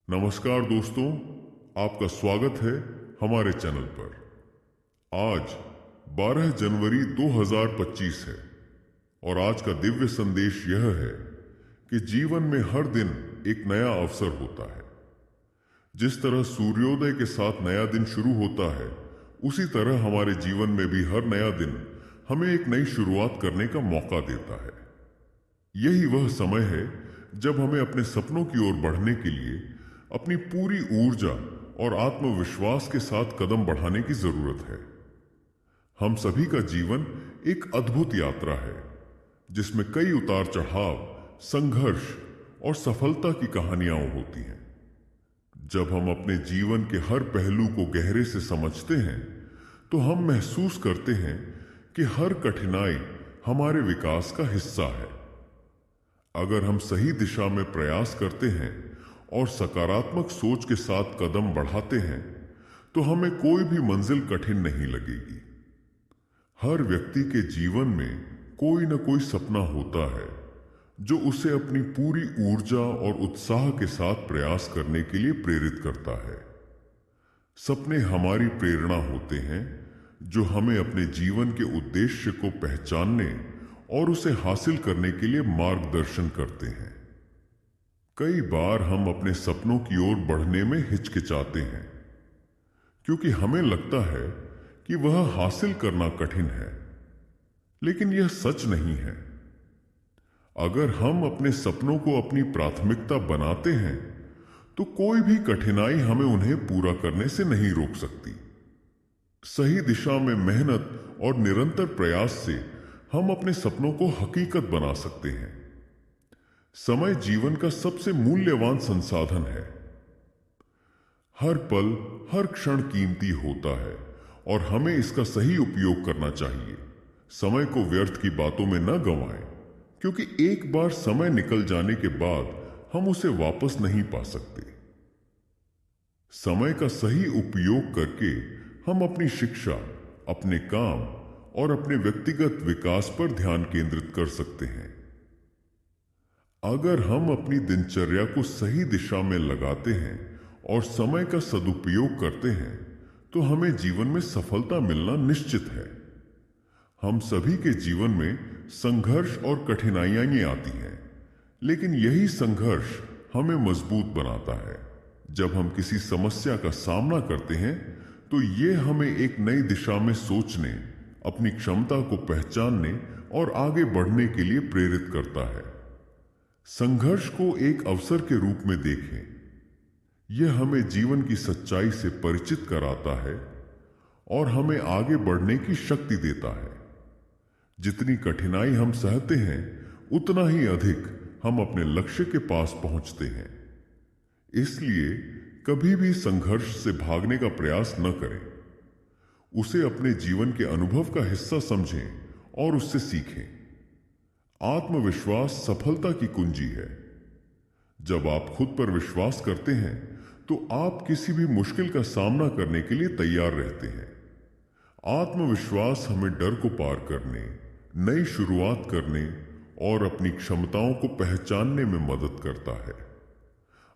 नमस्कार दोस्तों, आपका स्वागत है हमारे चैनल पर। आज 12 जनवरी 2025 है और आज का दिव्य संदेश यह है कि जीवन में हर दिन एक नया अवसर होता है। जिस तरह सूर्योदय के साथ नया दिन शुरू होता है, उसी तरह हमारे जीवन में भी हर नया दिन हमें एक नई शुरुआत करने का मौका देता है। यही वह समय है जब हमें अपने सपनों की ओर बढ़ने के लिए अपनी पूरी ऊर्जा और आत्मविश्वास के साथ कदम बढ़ाने की जरूरत है। हम सभी का जीवन एक अद्भुत यात्रा है जिसमें कई उतार चढ़ाव, संघर्ष और सफलता की कहानियां होती हैं। जब हम अपने जीवन के हर पहलू को गहरे से समझते हैं तो हम महसूस करते हैं कि हर कठिनाई हमारे विकास का हिस्सा है। अगर हम सही दिशा में प्रयास करते हैं और सकारात्मक सोच के साथ कदम बढ़ाते हैं तो हमें कोई भी मंजिल कठिन नहीं लगेगी। हर व्यक्ति के जीवन में कोई न कोई सपना होता है जो उसे अपनी पूरी ऊर्जा और उत्साह के साथ प्रयास करने के लिए प्रेरित करता है। सपने हमारी प्रेरणा होते हैं जो हमें अपने जीवन के उद्देश्य को पहचानने और उसे हासिल करने के लिए मार्गदर्शन करते हैं। कई बार हम अपने सपनों की ओर बढ़ने में हिचकिचाते हैं क्योंकि हमें लगता है कि वह हासिल करना कठिन है, लेकिन यह सच नहीं है। अगर हम अपने सपनों को अपनी प्राथमिकता बनाते हैं तो कोई भी कठिनाई हमें उन्हें पूरा करने से नहीं रोक सकती। सही दिशा में मेहनत और निरंतर प्रयास से हम अपने सपनों को हकीकत बना सकते हैं। समय जीवन का सबसे मूल्यवान संसाधन है। हर पल, हर क्षण कीमती होता है और हमें इसका सही उपयोग करना चाहिए। समय को व्यर्थ की बातों में न गंवाएं, क्योंकि एक बार समय निकल जाने के बाद हम उसे वापस नहीं पा सकते। समय का सही उपयोग करके हम अपनी शिक्षा, अपने काम और अपने व्यक्तिगत विकास पर ध्यान केंद्रित कर सकते हैं। अगर हम अपनी दिनचर्या को सही दिशा में लगाते हैं और समय का सदुपयोग करते हैं तो हमें जीवन में सफलता मिलना निश्चित है। हम सभी के जीवन में संघर्ष और कठिनाइयां आती हैं, लेकिन यही संघर्ष हमें मजबूत बनाता है। जब हम किसी समस्या का सामना करते हैं तो ये हमें एक नई दिशा में सोचने, अपनी क्षमता को पहचानने और आगे बढ़ने के लिए प्रेरित करता है। संघर्ष को एक अवसर के रूप में देखें। यह हमें जीवन की सच्चाई से परिचित कराता है और हमें आगे बढ़ने की शक्ति देता है। जितनी कठिनाई हम सहते हैं, उतना ही अधिक हम अपने लक्ष्य के पास पहुंचते हैं। इसलिए कभी भी संघर्ष से भागने का प्रयास न करें। उसे अपने जीवन के अनुभव का हिस्सा समझें और उससे सीखें। आत्मविश्वास सफलता की कुंजी है। जब आप खुद पर विश्वास करते हैं तो आप किसी भी मुश्किल का सामना करने के लिए तैयार रहते हैं। आत्मविश्वास हमें डर को पार करने, नई शुरुआत करने और अपनी क्षमताओं को पहचानने में मदद करता है।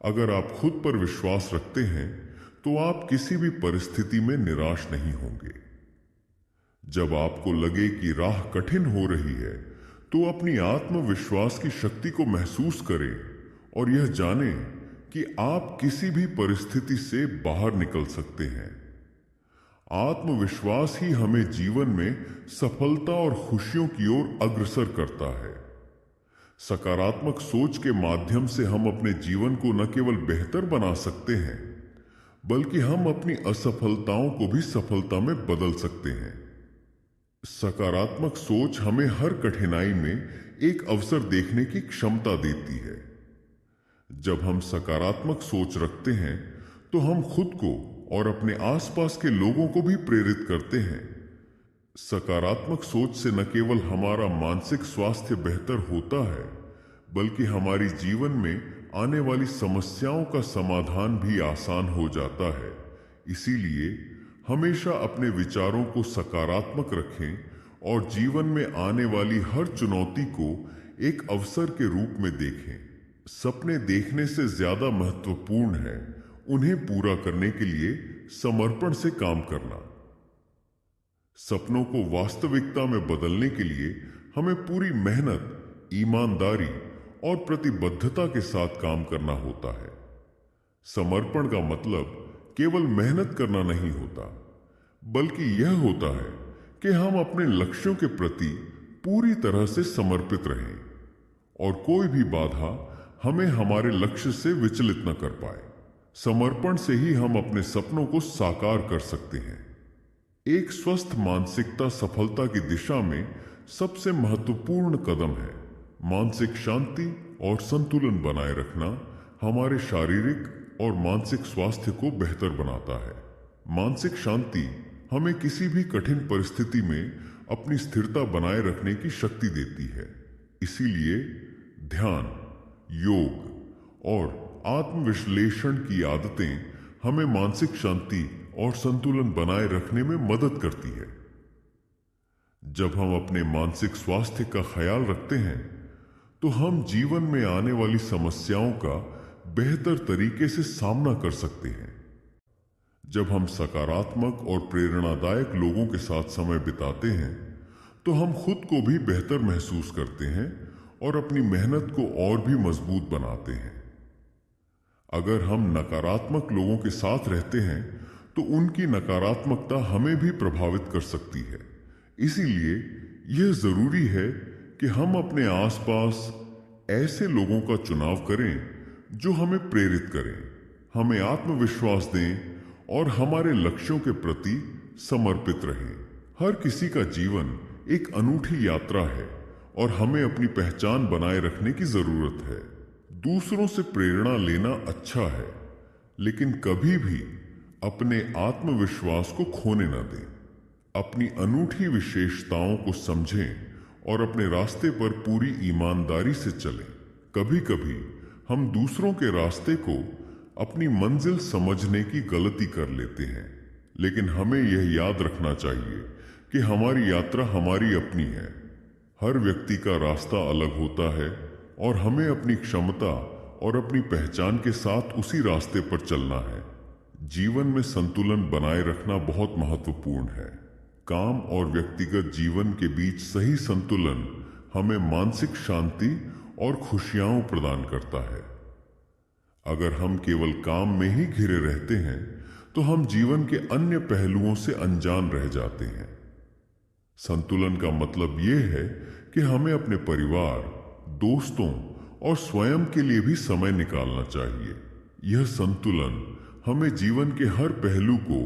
अगर आप खुद पर विश्वास रखते हैं तो आप किसी भी परिस्थिति में निराश नहीं होंगे। जब आपको लगे कि राह कठिन हो रही है तो अपनी आत्मविश्वास की शक्ति को महसूस करें और यह जानें कि आप किसी भी परिस्थिति से बाहर निकल सकते हैं। आत्मविश्वास ही हमें जीवन में सफलता और खुशियों की ओर अग्रसर करता है। सकारात्मक सोच के माध्यम से हम अपने जीवन को न केवल बेहतर बना सकते हैं, बल्कि हम अपनी असफलताओं को भी सफलता में बदल सकते हैं। सकारात्मक सोच हमें हर कठिनाई में एक अवसर देखने की क्षमता देती है। जब हम सकारात्मक सोच रखते हैं तो हम खुद को और अपने आसपास के लोगों को भी प्रेरित करते हैं। सकारात्मक सोच से न केवल हमारा मानसिक स्वास्थ्य बेहतर होता है, बल्कि हमारी जीवन में आने वाली समस्याओं का समाधान भी आसान हो जाता है। इसीलिए हमेशा अपने विचारों को सकारात्मक रखें और जीवन में आने वाली हर चुनौती को एक अवसर के रूप में देखें। सपने देखने से ज्यादा महत्वपूर्ण है उन्हें पूरा करने के लिए समर्पण से काम करना। सपनों को वास्तविकता में बदलने के लिए हमें पूरी मेहनत, ईमानदारी और प्रतिबद्धता के साथ काम करना होता है। समर्पण का मतलब केवल मेहनत करना नहीं होता, बल्कि यह होता है कि हम अपने लक्ष्यों के प्रति पूरी तरह से समर्पित रहें और कोई भी बाधा हमें हमारे लक्ष्य से विचलित न कर पाए। समर्पण से ही हम अपने सपनों को साकार कर सकते हैं। एक स्वस्थ मानसिकता सफलता की दिशा में सबसे महत्वपूर्ण कदम है। मानसिक शांति और संतुलन बनाए रखना हमारे शारीरिक और मानसिक स्वास्थ्य को बेहतर बनाता है। मानसिक शांति हमें किसी भी कठिन परिस्थिति में अपनी स्थिरता बनाए रखने की शक्ति देती है। इसीलिए ध्यान, योग और आत्मविश्लेषण की आदतें हमें मानसिक शांति और संतुलन बनाए रखने में मदद करती है। जब हम अपने मानसिक स्वास्थ्य का ख्याल रखते हैं तो हम जीवन में आने वाली समस्याओं का बेहतर तरीके से सामना कर सकते हैं। जब हम सकारात्मक और प्रेरणादायक लोगों के साथ समय बिताते हैं तो हम खुद को भी बेहतर महसूस करते हैं और अपनी मेहनत को और भी मजबूत बनाते हैं। अगर हम नकारात्मक लोगों के साथ रहते हैं तो उनकी नकारात्मकता हमें भी प्रभावित कर सकती है। इसीलिए यह जरूरी है कि हम अपने आसपास ऐसे लोगों का चुनाव करें जो हमें प्रेरित करें, हमें आत्मविश्वास दें और हमारे लक्ष्यों के प्रति समर्पित रहें। हर किसी का जीवन एक अनूठी यात्रा है और हमें अपनी पहचान बनाए रखने की जरूरत है। दूसरों से प्रेरणा लेना अच्छा है, लेकिन कभी भी अपने आत्मविश्वास को खोने न दें। अपनी अनूठी विशेषताओं को समझें और अपने रास्ते पर पूरी ईमानदारी से चलें। कभी कभी हम दूसरों के रास्ते को अपनी मंजिल समझने की गलती कर लेते हैं, लेकिन हमें यह याद रखना चाहिए कि हमारी यात्रा हमारी अपनी है। हर व्यक्ति का रास्ता अलग होता है और हमें अपनी क्षमता और अपनी पहचान के साथ उसी रास्ते पर चलना है। जीवन में संतुलन बनाए रखना बहुत महत्वपूर्ण है। काम और व्यक्तिगत जीवन के बीच सही संतुलन हमें मानसिक शांति और खुशियां प्रदान करता है। अगर हम केवल काम में ही घिरे रहते हैं तो हम जीवन के अन्य पहलुओं से अनजान रह जाते हैं। संतुलन का मतलब यह है कि हमें अपने परिवार, दोस्तों और स्वयं के लिए भी समय निकालना चाहिए। यह संतुलन हमें जीवन के हर पहलू को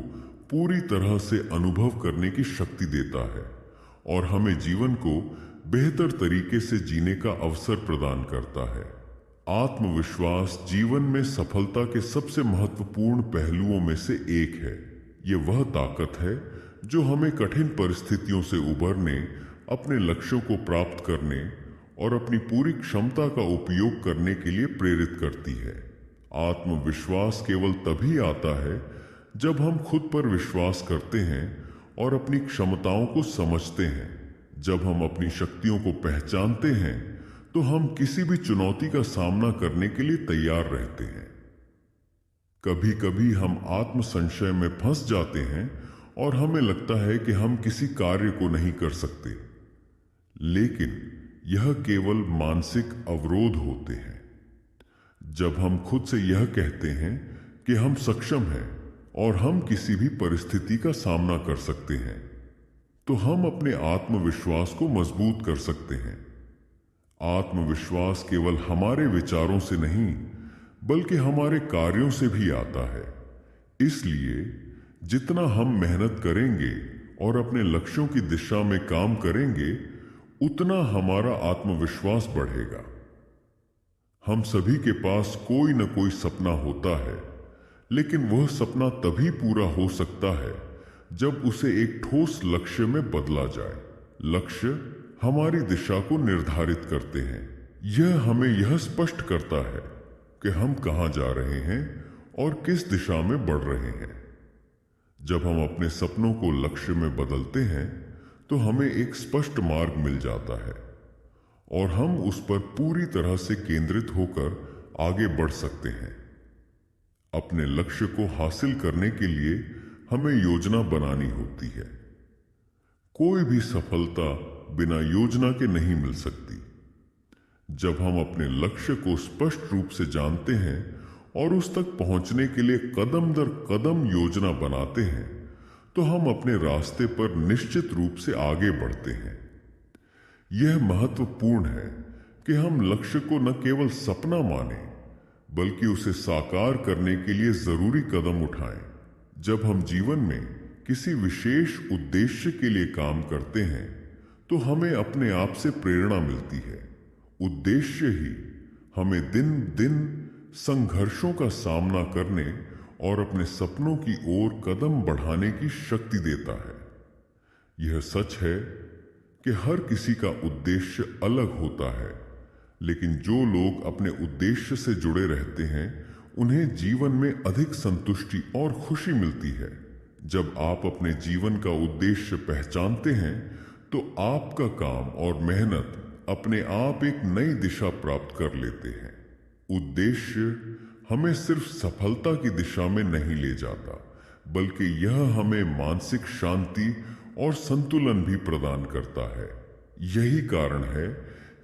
पूरी तरह से अनुभव करने की शक्ति देता है और हमें जीवन को बेहतर तरीके से जीने का अवसर प्रदान करता है। आत्मविश्वास जीवन में सफलता के सबसे महत्वपूर्ण पहलुओं में से एक है। यह वह ताकत है जो हमें कठिन परिस्थितियों से उबरने, अपने लक्ष्यों को प्राप्त करने और अपनी पूरी क्षमता का उपयोग करने के लिए प्रेरित करती है। आत्मविश्वास केवल तभी आता है जब हम खुद पर विश्वास करते हैं और अपनी क्षमताओं को समझते हैं। जब हम अपनी शक्तियों को पहचानते हैं तो हम किसी भी चुनौती का सामना करने के लिए तैयार रहते हैं। कभी कभी हम आत्मसंशय में फंस जाते हैं और हमें लगता है कि हम किसी कार्य को नहीं कर सकते, लेकिन यह केवल मानसिक अवरोध होते हैं। जब हम खुद से यह कहते हैं कि हम सक्षम हैं और हम किसी भी परिस्थिति का सामना कर सकते हैं, तो हम अपने आत्मविश्वास को मजबूत कर सकते हैं। आत्मविश्वास केवल हमारे विचारों से नहीं, बल्कि हमारे कार्यों से भी आता है। इसलिए जितना हम मेहनत करेंगे और अपने लक्ष्यों की दिशा में काम करेंगे, उतना हमारा आत्मविश्वास बढ़ेगा। हम सभी के पास कोई न कोई सपना होता है, लेकिन वह सपना तभी पूरा हो सकता है जब उसे एक ठोस लक्ष्य में बदला जाए। लक्ष्य हमारी दिशा को निर्धारित करते हैं। यह हमें यह स्पष्ट करता है कि हम कहां जा रहे हैं और किस दिशा में बढ़ रहे हैं। जब हम अपने सपनों को लक्ष्य में बदलते हैं तो हमें एक स्पष्ट मार्ग मिल जाता है और हम उस पर पूरी तरह से केंद्रित होकर आगे बढ़ सकते हैं। अपने लक्ष्य को हासिल करने के लिए हमें योजना बनानी होती है। कोई भी सफलता बिना योजना के नहीं मिल सकती। जब हम अपने लक्ष्य को स्पष्ट रूप से जानते हैं और उस तक पहुंचने के लिए कदम दर कदम योजना बनाते हैं, तो हम अपने रास्ते पर निश्चित रूप से आगे बढ़ते हैं। यह महत्वपूर्ण है कि हम लक्ष्य को न केवल सपना मानें, बल्कि उसे साकार करने के लिए जरूरी कदम उठाएं। जब हम जीवन में किसी विशेष उद्देश्य के लिए काम करते हैं, तो हमें अपने आप से प्रेरणा मिलती है। उद्देश्य ही हमें दिन दिन संघर्षों का सामना करने और अपने सपनों की ओर कदम बढ़ाने की शक्ति देता है। यह सच है कि हर किसी का उद्देश्य अलग होता है, लेकिन जो लोग अपने उद्देश्य से जुड़े रहते हैं, उन्हें जीवन में अधिक संतुष्टि और खुशी मिलती है। जब आप अपने जीवन का उद्देश्य पहचानते हैं, तो आपका काम और मेहनत अपने आप एक नई दिशा प्राप्त कर लेते हैं। उद्देश्य हमें सिर्फ सफलता की दिशा में नहीं ले जाता, बल्कि यह हमें मानसिक शांति और संतुलन भी प्रदान करता है। यही कारण है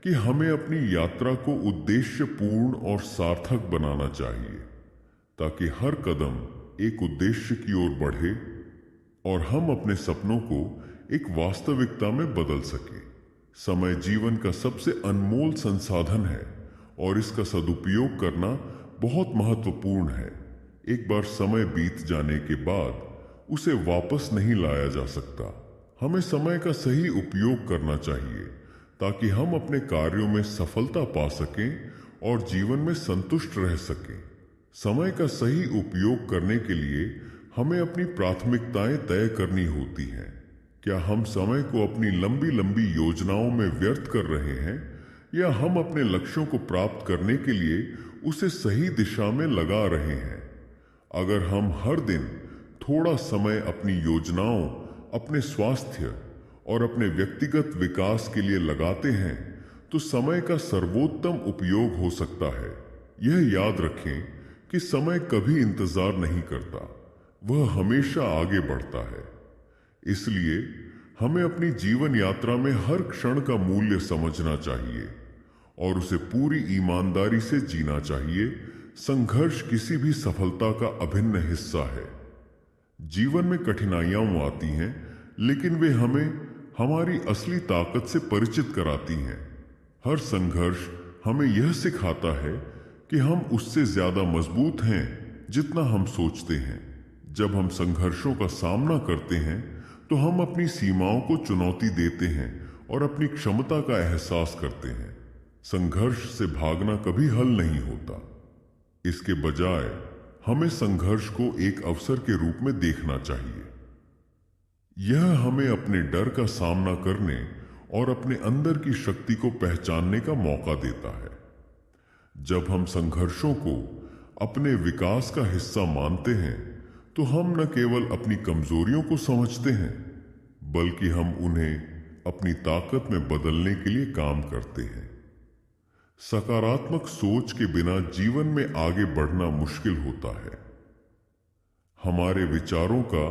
कि हमें अपनी यात्रा को उद्देश्यपूर्ण और सार्थक बनाना चाहिए, ताकि हर कदम एक उद्देश्य की ओर बढ़े और हम अपने सपनों को एक वास्तविकता में बदल सकें। समय जीवन का सबसे अनमोल संसाधन है और इसका सदुपयोग करना बहुत महत्वपूर्ण है। एक बार समय बीत जाने के बाद उसे वापस नहीं लाया जा सकता। हमें समय का सही उपयोग करना चाहिए, ताकि हम अपने कार्यों में सफलता पा सकें और जीवन में संतुष्ट रह सकें। समय का सही उपयोग करने के लिए हमें अपनी प्राथमिकताएं तय करनी होती हैं। क्या हम समय को अपनी लंबी लंबी योजनाओं में व्यर्थ कर रहे हैं, या हम अपने लक्ष्यों को प्राप्त करने के लिए उसे सही दिशा में लगा रहे हैं? अगर हम हर दिन थोड़ा समय अपनी योजनाओं, अपने स्वास्थ्य और अपने व्यक्तिगत विकास के लिए लगाते हैं, तो समय का सर्वोत्तम उपयोग हो सकता है। यह याद रखें कि समय कभी इंतजार नहीं करता, वह हमेशा आगे बढ़ता है। इसलिए हमें अपनी जीवन यात्रा में हर क्षण का मूल्य समझना चाहिए और उसे पूरी ईमानदारी से जीना चाहिए। संघर्ष किसी भी सफलता का अभिन्न हिस्सा है। जीवन में कठिनाइयां आती हैं, लेकिन वे हमें हमारी असली ताकत से परिचित कराती हैं। हर संघर्ष हमें यह सिखाता है कि हम उससे ज्यादा मजबूत हैं जितना हम सोचते हैं। जब हम संघर्षों का सामना करते हैं, तो हम अपनी सीमाओं को चुनौती देते हैं और अपनी क्षमता का एहसास करते हैं। संघर्ष से भागना कभी हल नहीं होता। इसके बजाय हमें संघर्ष को एक अवसर के रूप में देखना चाहिए। यह हमें अपने डर का सामना करने और अपने अंदर की शक्ति को पहचानने का मौका देता है। जब हम संघर्षों को अपने विकास का हिस्सा मानते हैं, तो हम न केवल अपनी कमजोरियों को समझते हैं, बल्कि हम उन्हें अपनी ताकत में बदलने के लिए काम करते हैं। सकारात्मक सोच के बिना जीवन में आगे बढ़ना मुश्किल होता है। हमारे विचारों का